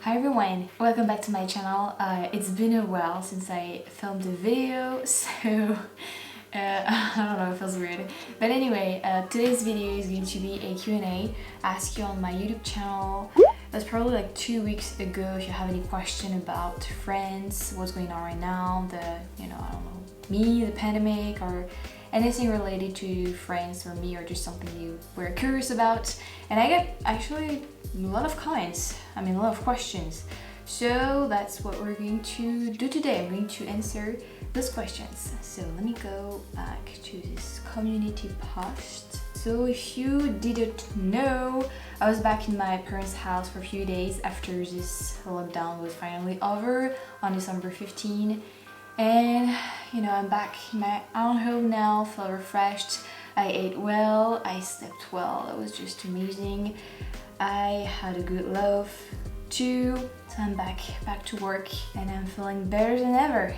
Hi everyone, welcome back to my channel. It's been a while since I filmed a video, so I don't know, it feels weird. But anyway, today's video is going to be a Q&A, ask you on my YouTube channel. That's probably like 2 weeks ago. If you have any question about France, what's going on right now, I don't know, me, the pandemic, or anything related to France or me, or just something you were curious about. And I get actually a lot of comments, a lot of questions. So that's what we're going to do today. I'm going to answer those questions. So let me go back to this community post. So if you didn't know, I was back in my parents' house for a few days after this lockdown was finally over on December 15. And I'm back in my own home now, feel refreshed. I ate well, I slept well, it was just amazing. I had a good loaf too, so I'm back to work and I'm feeling better than ever.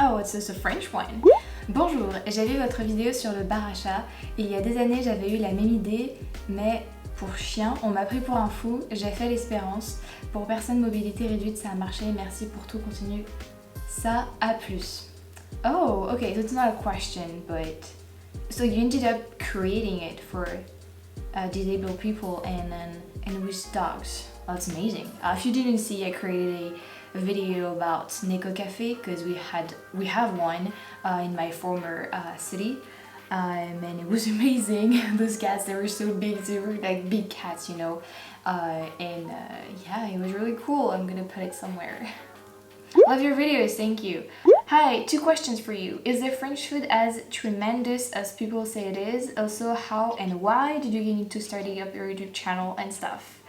Oh, it's just a French one. Bonjour, j'ai vu votre vidéo sur le bar à chat et il y a des années j'avais eu la même idée, mais pour chien, on m'a pris pour un fou, j'ai fait l'espérance. Pour personne mobilité réduite, ça a marché, merci pour tout, continue. Ça a plus. Oh, okay, so it's not a question, but so you ended up creating it for disabled people and with dogs. That's amazing. If you didn't see, I created a video about Neko Cafe because we have one in my former city, and it was amazing. Those cats, they were so big, they were like big cats, yeah, it was really cool. I'm gonna put it somewhere. Love your videos, thank you. Hi, 2 questions for you. Is the French food as tremendous as people say it is? Also, how and why did you get into starting up your YouTube channel and stuff?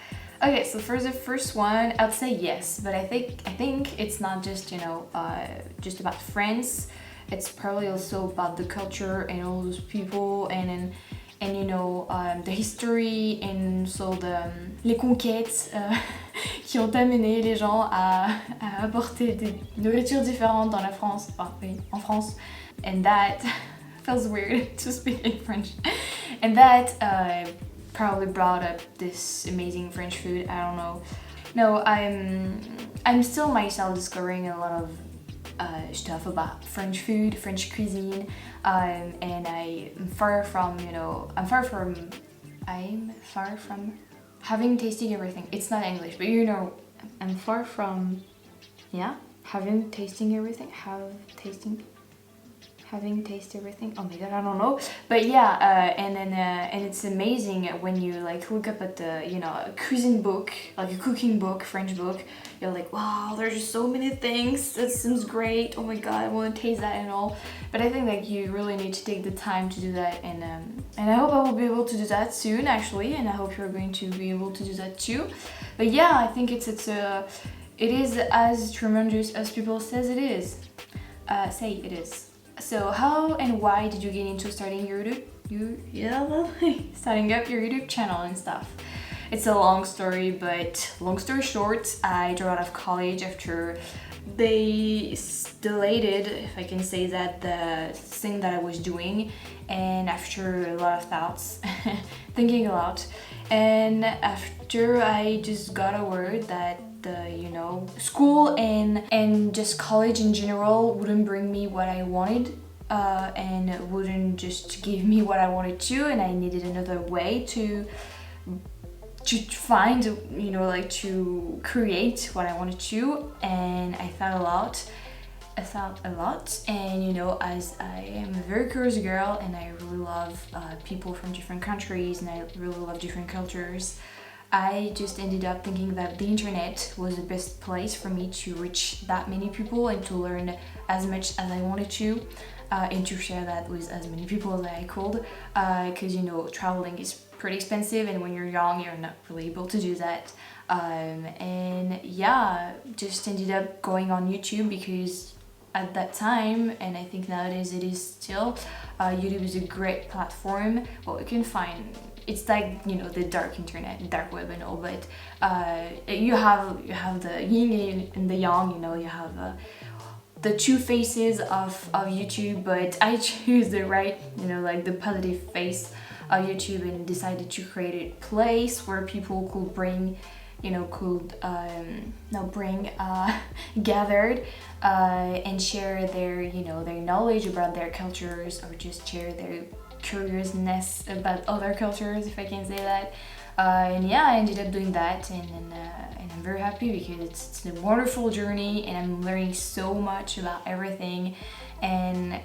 Okay, so for the first one, I'd say yes, but I think it's not just just about France. It's probably also about the culture and all those people and the history and so les conquêtes qui ont amené les gens à apporter des nourritures différentes dans la France, en France. And that feels weird to speak in French. And that probably brought up this amazing French food. I don't know. No, I'm still myself discovering a lot of stuff about French food, French cuisine, and I'm far from having tasted everything. It's not English, but I'm far from having tasted everything. Having tasted everything. Oh my god, I don't know. But yeah, and it's amazing when you like look up at the a cuisine book, like a cooking book, French book. You're like, wow, there's just so many things. That seems great. Oh my god, I want to taste that and all. But I think like you really need to take the time to do that, and I hope I will be able to do that soon, actually, and I hope you're going to be able to do that too. But yeah, I think it is as tremendous as people say it is. So how and why did you get into starting starting up your YouTube channel and stuff? It's a long story, but long story short, I dropped out of college after they delayed, if I can say that, the thing that I was doing, and after a lot of thoughts, thinking a lot, and after I just got a word that school and just college in general wouldn't bring me what I wanted, and wouldn't just give me what I wanted to, and I needed another way to find, to create what I wanted to. And I thought a lot, and as I am a very curious girl and I really love people from different countries and I really love different cultures, I just ended up thinking that the internet was the best place for me to reach that many people and to learn as much as I wanted to, and to share that with as many people as I could, because traveling is pretty expensive, and when you're young you're not really able to do that, and yeah, just ended up going on YouTube because at that time, and I think nowadays it is still, YouTube is a great platform. Well, you can find, it's like the dark internet, dark web and all, but you have the yin and the yang, you have the 2 faces of YouTube, but I choose the right, like the positive face of YouTube, and decided to create a place where people could bring you know, could bring gathered and share their, you know, their knowledge about their cultures, or just share their curiousness about other cultures, if I can say that. And yeah, I ended up doing that, and I'm very happy because it's a wonderful journey, and I'm learning so much about everything, and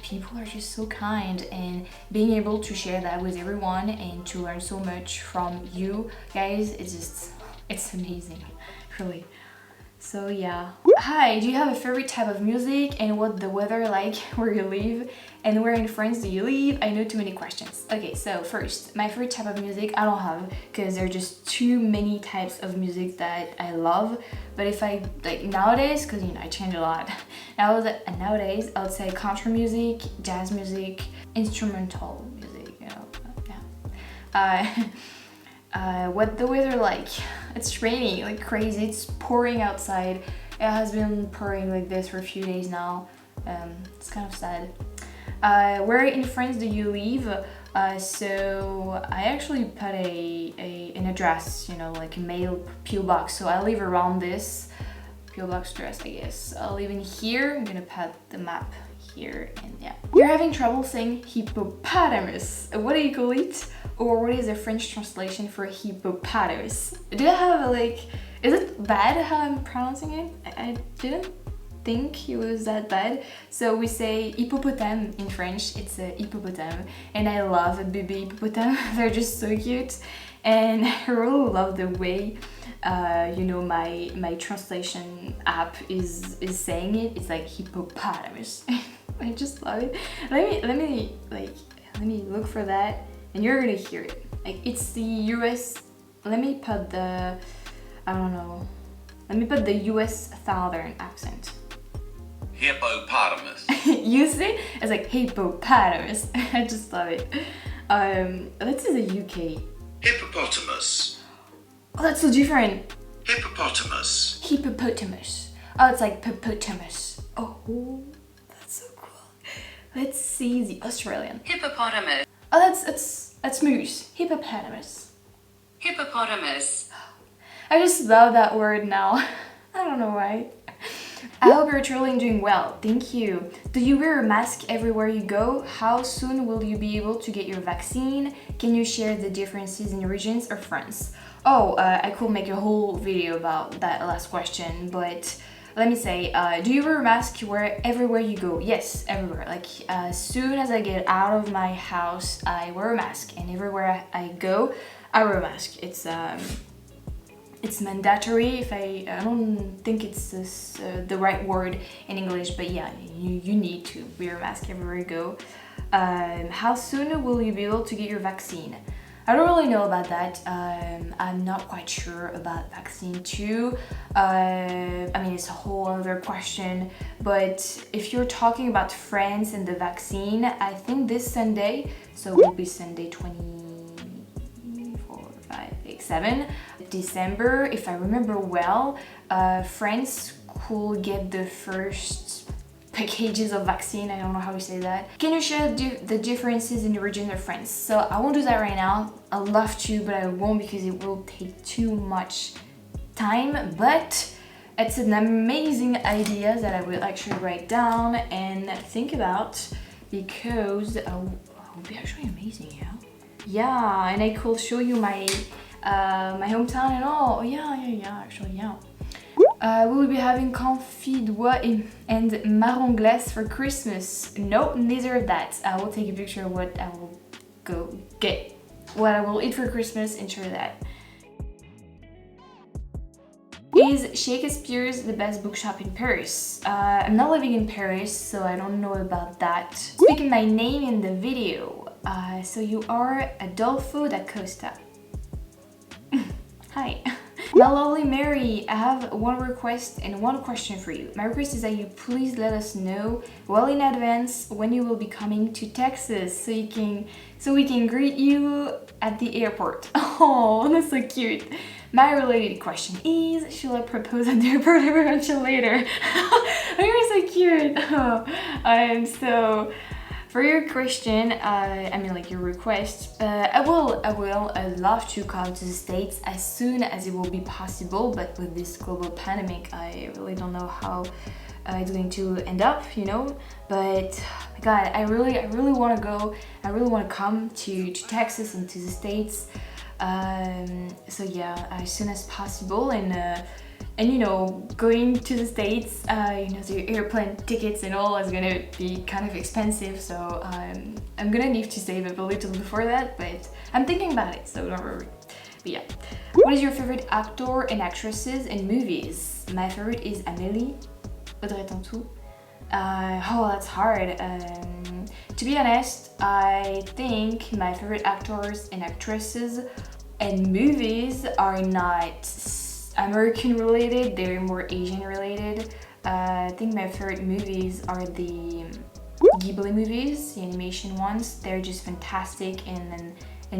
people are just so kind, and being able to share that with everyone and to learn so much from you guys, it's amazing, really. So yeah. Hi, do you have a favorite type of music, and what the weather like where you live, and where in France do you live? I know too many questions. Okay, so first, my favorite type of music I don't have, because there are just too many types of music that I love. But if I like nowadays, because you know I change a lot, nowadays I would say country music, jazz music, instrumental music, you know. Yeah. What the weather like? It's raining like crazy. It's pouring outside. It has been pouring like this for a few days now. It's kind of sad. Where in France do you live? So I actually put an address, you know, like a mail PO box. So I live around this PO box address, I guess. I'll live in here. I'm gonna put the map here, and yeah. You're having trouble saying hippopotamus. What do you call it? Or what is the French translation for hippopotamus? Do I have like, is it bad how I'm pronouncing it? I didn't think it was that bad. So we say hippopotame in French. It's a hippopotame, and I love a baby hippopotame. They're just so cute, and I really love the way you know, my translation app is saying it. It's like hippopotamus. I just love it. Let me look for that, and you're gonna hear it. Like, it's the US. Let me put the, I don't know. Let me put the US Southern accent. Hippopotamus. You see? It's like hippopotamus. I just love it. Let's say the UK. Hippopotamus. Oh, that's so different. Hippopotamus. Hippopotamus. Oh, it's like hippopotamus. Oh, that's so cool. Let's see the Australian. Hippopotamus. Oh, that's moose. Hippopotamus. Hippopotamus. I just love that word now. I don't know why. I hope you're truly doing well. Thank you. Do you wear a mask everywhere you go? How soon will you be able to get your vaccine? Can you share the differences in regions or France? Oh, I could make a whole video about that last question, but let me say, do you wear a mask everywhere you go? Yes, everywhere. Like, as soon as I get out of my house, I wear a mask, and everywhere I go, I wear a mask. It's mandatory. If I don't think it's the right word in English, but yeah, you need to wear a mask everywhere you go. How soon will you be able to get your vaccine? I don't really know about that. I'm not quite sure about vaccine too. I mean, it's a whole other question, but if you're talking about France and the vaccine, I think this Sunday, so it will be Sunday 7 December, if I remember well, France could get the first packages of vaccine. I don't know how you say that. Can you share the differences in the region of France? So I won't do that right now. I'd love to, but I won't because it will take too much time. But it's an amazing idea that I will actually write down and think about, because it would be actually amazing, yeah. Yeah, and I could show you my my hometown and all. Yeah, actually, yeah. We will be having confit and marron glace for Christmas. No, neither of that. I will take a picture of what I will go get, what I will eat for Christmas, and share that. Is Shakespeare's the best bookshop in Paris? I'm not living in Paris, so I don't know about that. Speaking my name in the video. So you are Adolfo da Costa. Hi. My lovely Mary, I have one request and one question for you. My request is that you please let us know well in advance when you will be coming to Texas, so we can greet you at the airport. Oh, that's so cute. My related question is, should I propose at the airport or eventually later? You're so cute. Oh, For your question, I mean like your request, I'd love to come to the States as soon as it will be possible, but with this global pandemic, I really don't know how it's going to end up, you know. But my God, I really want to go. I really want to come to Texas and to the States. So yeah, as soon as possible, and you know, going to the States, you know, the airplane tickets and all is gonna be kind of expensive, so I'm gonna need to save a little before that, but I'm thinking about it, so don't worry. But yeah, what is your favorite actor and actresses in movies? My favorite is Amélie, Audrey Tautou. Oh, that's hard. To be honest, I think my favorite actors and actresses in movies are not American related, they're more Asian related. I think my favorite movies are the Ghibli movies, the animation ones. They're just fantastic and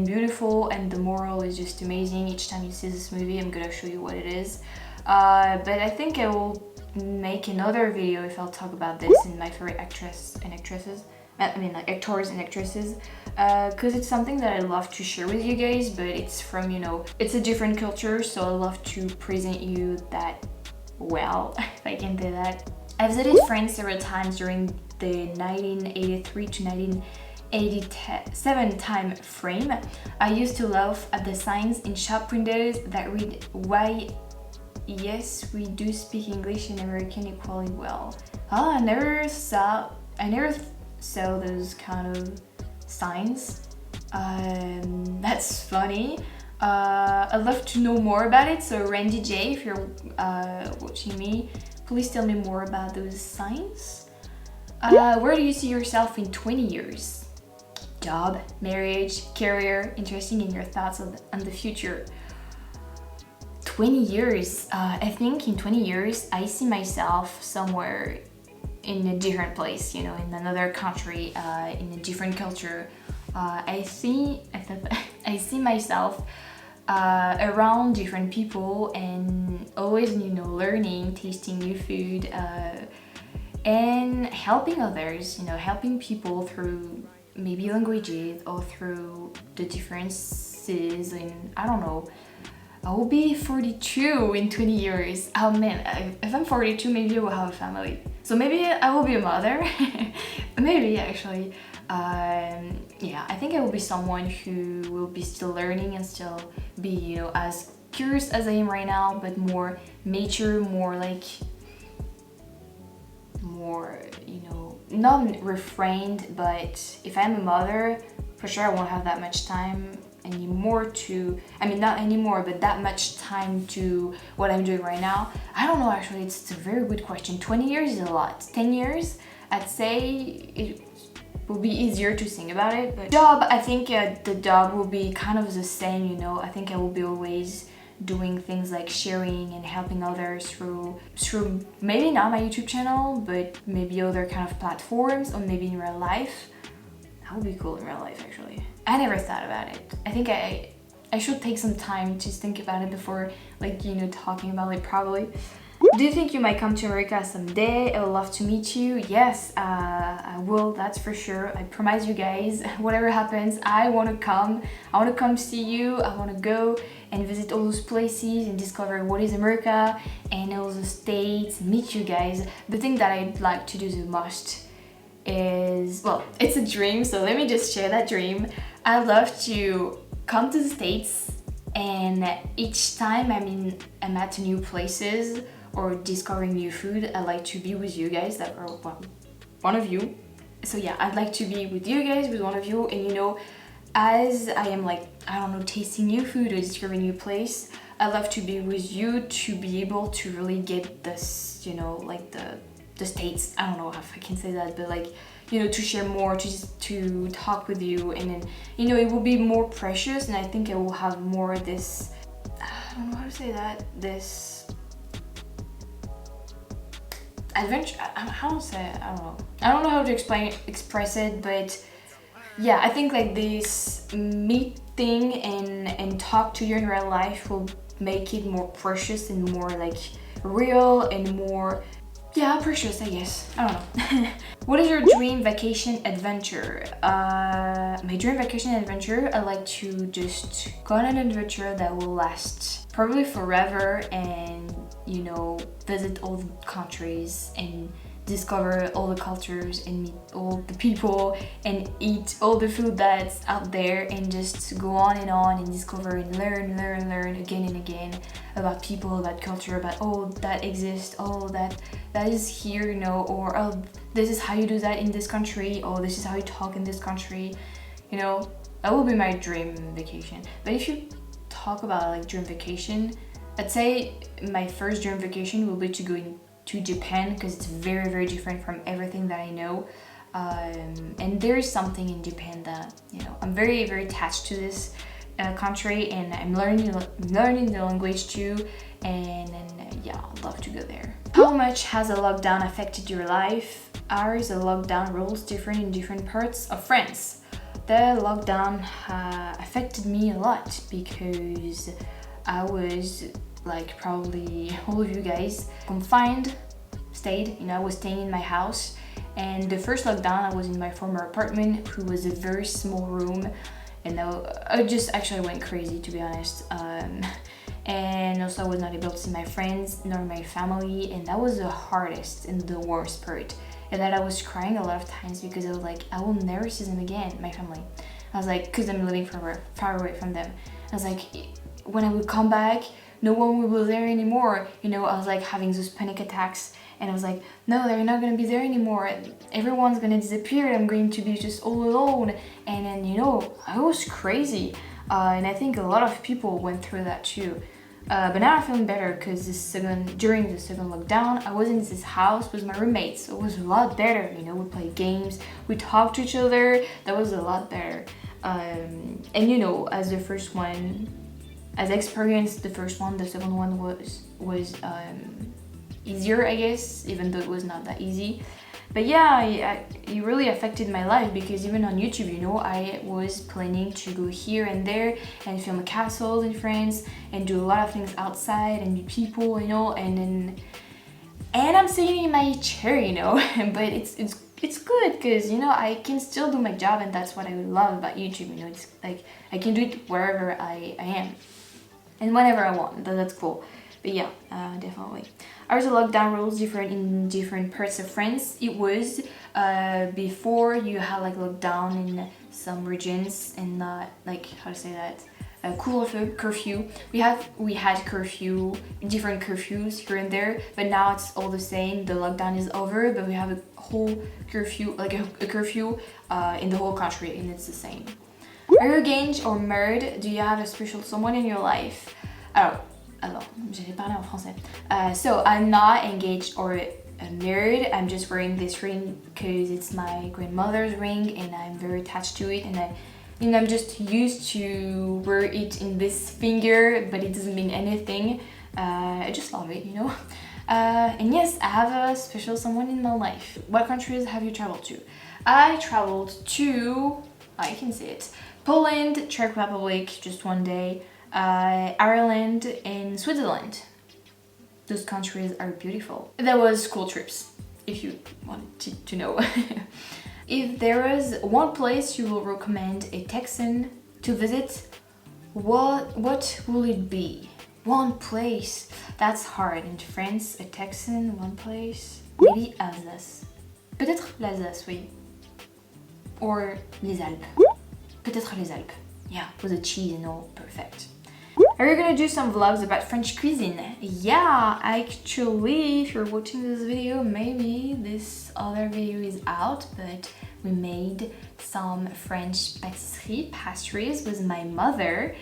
beautiful, and the moral is just amazing. Each time you see this movie, I'm gonna show you what it is. But I think I will make another video if I'll talk about this and my favorite actors and actresses, because it's something that I love to share with you guys, but it's from, you know, it's a different culture, so I love to present you that well, if I can say that. I visited France several times during the 1983 to 1987 time frame. I used to laugh at the signs in shop windows that read, "Why, yes, we do speak English and American equally well." Oh, I never saw those kind of signs. That's funny. I'd love to know more about it, so Randy J, if you're watching me, please tell me more about those signs. Where do you see yourself in 20 years? Job, marriage, career, interesting in your thoughts on the future. 20 years, I think in 20 years I see myself somewhere in a different place, you know, in another country, in a different culture. I see myself around different people and always, you know, learning, tasting new food, and helping others, you know, helping people through maybe languages or through the differences, and I don't know. I will be 42 in 20 years. Oh man, if I'm 42, maybe I will have a family. So maybe I will be a mother. Maybe actually. Yeah, I think I will be someone who will be still learning and still be, you know, as curious as I am right now, but more mature, more, you know, not refrained, but if I'm a mother, for sure I won't have that much time anymore to, I mean not anymore, but that much time to what I'm doing right now. I don't know, actually, it's a very good question. 20 years is a lot. 10 years, I'd say it will be easier to think about it. But job, I think the job will be kind of the same, you know. I think I will be always doing things like sharing and helping others through maybe not my YouTube channel, but maybe other kind of platforms, or maybe in real life. That would be cool in real life, actually. I never thought about it. I think I should take some time to think about it before, like, you know, talking about it probably. Do you think you might come to America someday? I would love to meet you. Yes, I will, that's for sure. I promise you guys, whatever happens, I want to come. I want to come see you. I want to go and visit all those places and discover what is America and all the states, meet you guys. The thing that I'd like to do the most is, well, it's a dream, so let me just share that dream. I love to come to the States, and each time I'm at new places or discovering new food, I like to be with you guys, that are one of you. So yeah, I'd like to be with you guys, with one of you, and you know, as I am, like, I don't know, tasting new food or discovering new place, I love to be with you to be able to really get this, you know, like the States, I don't know if I can say that, but like, you know, to share more, to talk with you, and then, you know, it will be more precious, and I think I will have more this, I don't know how to say that, this adventure, how to say it, I don't know how to express it, but yeah, I think like this meeting and talk to you in real life will make it more precious and more like real and more, Yeah, precious, I guess. I don't know. What is your dream vacation adventure? My dream vacation adventure, I like to just go on an adventure that will last probably forever and, you know, visit all the countries and discover all the cultures and meet all the people and eat all the food that's out there and just go on and discover and learn again and again about people, about culture, about oh that exists, oh that is here, you know, or oh this is how you do that in this country, or this is how you talk in this country, you know. That will be my dream vacation. But if you talk about like dream vacation, I'd say my first dream vacation will be to go to Japan, because it's very different from everything that I know, and there is something in Japan that, you know, I'm very attached to this country, and I'm learning the language too, and yeah, I'd love to go there. How much has a lockdown affected your life? Are the lockdown rules different in different parts of France? The lockdown affected me a lot because I was, like probably all of you guys, confined, stayed, you know, I was staying in my house. And the first lockdown I was in my former apartment, who was a very small room, and I just actually went crazy, to be honest. And also I was not able to see my friends nor my family, and that was the hardest and the worst part. And that I was crying a lot of times because I was like, I will never see them again, my family. I was like, because I'm living far away from them. I was like, when I would come back, no one will be there anymore. You know, I was like having those panic attacks, and I was like, no, they're not gonna be there anymore. Everyone's gonna disappear. I'm going to be just all alone. And then, you know, I was crazy. And I think a lot of people went through that too. But now I'm feeling better because during the second lockdown, I was in this house with my roommates. So it was a lot better. You know, we played games, we talked to each other. That was a lot better. And you know, as the first one, as I experienced the first one, the second one was easier, I guess, even though it was not that easy. But yeah, it really affected my life, because even on YouTube, you know, I was planning to go here and there and film castles in France and do a lot of things outside and meet people, you know, and I'm sitting in my chair, you know. But it's good because, you know, I can still do my job, and that's what I love about YouTube, you know. It's like I can do it wherever I am and whenever I want. That's cool. But yeah, definitely. Are the lockdown rules different in different parts of France? It was before you had like lockdown in some regions and not like, how to say that, a curfew. We had curfew, different curfews here and there, but now it's all the same. The lockdown is over, but we have a whole curfew, like a curfew in the whole country, and it's the same. Are you engaged or married? Do you have a special someone in your life? Alors, j'allais parler en français. So I'm not engaged or married. I'm just wearing this ring because it's my grandmother's ring, and I'm very attached to it, and I'm just used to wear it in this finger, but it doesn't mean anything. I just love it, you know. And yes, I have a special someone in my life. What countries have you traveled to? I traveled to, I can say it, Poland, Czech Republic, just one day, Ireland, and Switzerland. Those countries are beautiful. That was school trips, if you wanted to know. If there was one place you will recommend a Texan to visit, what will it be? One place. That's hard. In France, a Texan, one place. Maybe Alsace. Peut-être l'Alsace, oui. Or les Alpes. Peut-être les Alpes. Yeah, with the cheese and all, perfect. Are you gonna do some vlogs about French cuisine? Yeah, actually, if you're watching this video, maybe this other video is out, but we made some French pastries with my mother.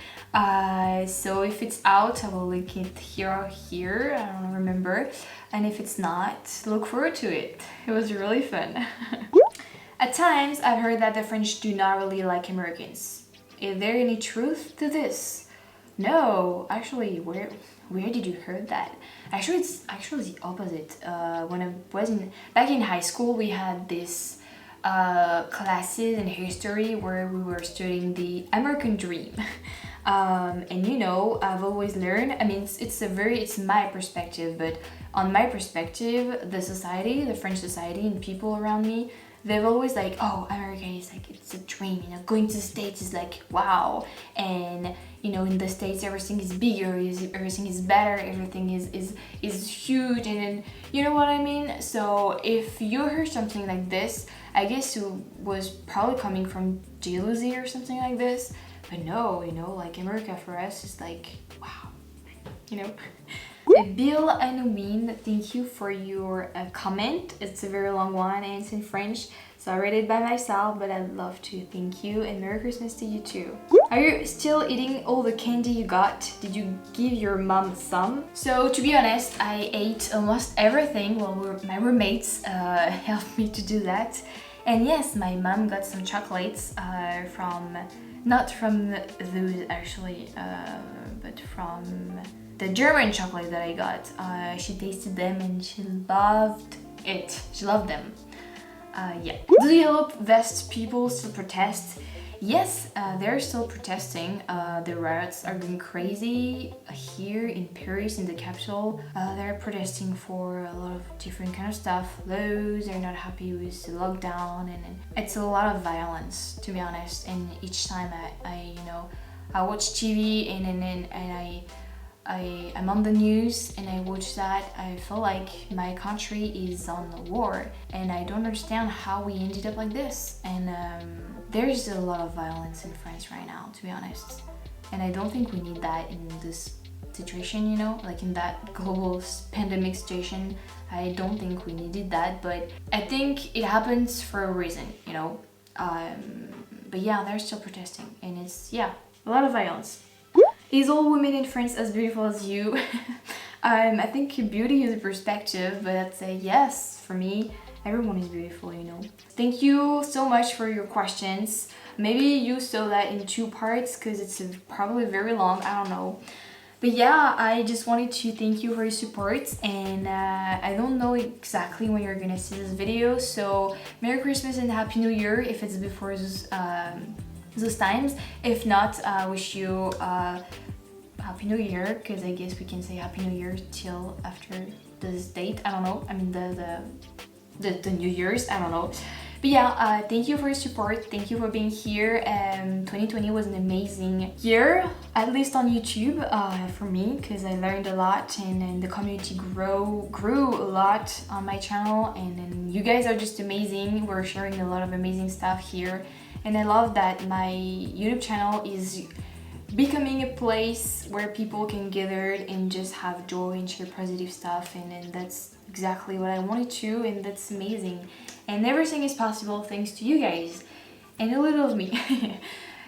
So if it's out, I will link it here, I don't remember. And if it's not, look forward to it. It was really fun. At times, I've heard that the French do not really like Americans. Is there any truth to this? No, actually, where did you hear that? Actually, it's actually the opposite. When I was back in high school, we had this classes in history where we were studying the American dream. And you know, I've always learned, I mean, it's my perspective, but on my perspective, the society, the French society and people around me, they've always like, oh, America is like, it's a dream, you know, going to the States is like, wow. And, you know, in the States, everything is bigger, everything is better, everything is huge, and then, you know what I mean? So if you heard something like this, I guess it was probably coming from jealousy or something like this. But no, you know, like America for us is like, wow, you know. Bill Halloween, thank you for your comment. It's a very long one and it's in French, so I read it by myself, but I'd love to thank you and Merry Christmas to you too. Are you still eating all the candy you got? Did you give your mom some? So to be honest, I ate almost everything. Well, my roommates helped me to do that. And yes, my mom got some chocolates not from those actually, but from the German chocolate that I got. She tasted them and she loved it. She loved them. Yeah. Do the yellow vest people still protest? Yes, they're still protesting. The riots are going crazy here in Paris, in the capital. They're protesting for a lot of different kind of stuff. Those are not happy with the lockdown, and it's a lot of violence, to be honest. And each time I watch TV and I'm on the news and I watch that, I feel like my country is on the war, and I don't understand how we ended up like this. And there's a lot of violence in France right now, to be honest, and I don't think we need that in this situation, you know, like in that global pandemic situation. I don't think we needed that, but I think it happens for a reason, you know. But yeah, they're still protesting, and it's, yeah, a lot of violence. Is all women in France as beautiful as you? I think beauty is a perspective, but I'd say yes, for me, everyone is beautiful, you know. Thank you so much for your questions. Maybe you saw that in 2 parts because it's probably very long, I don't know. But yeah, I just wanted to thank you for your support, and I don't know exactly when you're gonna see this video, so Merry Christmas and Happy New Year if it's before those times. If not, I wish you Happy New Year, because I guess we can say Happy New Year till after this date. I don't know. I mean the New Year's. I don't know. But yeah, thank you for your support. Thank you for being here. 2020 was an amazing year, at least on YouTube, for me, because I learned a lot, and the community grew a lot on my channel, and you guys are just amazing. We're sharing a lot of amazing stuff here. And I love that my YouTube channel is becoming a place where people can gather and just have joy and share positive stuff, and that's exactly what I wanted to, and that's amazing. And everything is possible thanks to you guys and a little of me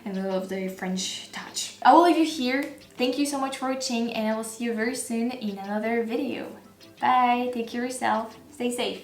and a little of the French touch. I will leave you here. Thank you so much for watching, and I will see you very soon in another video. Bye, take care of yourself, stay safe.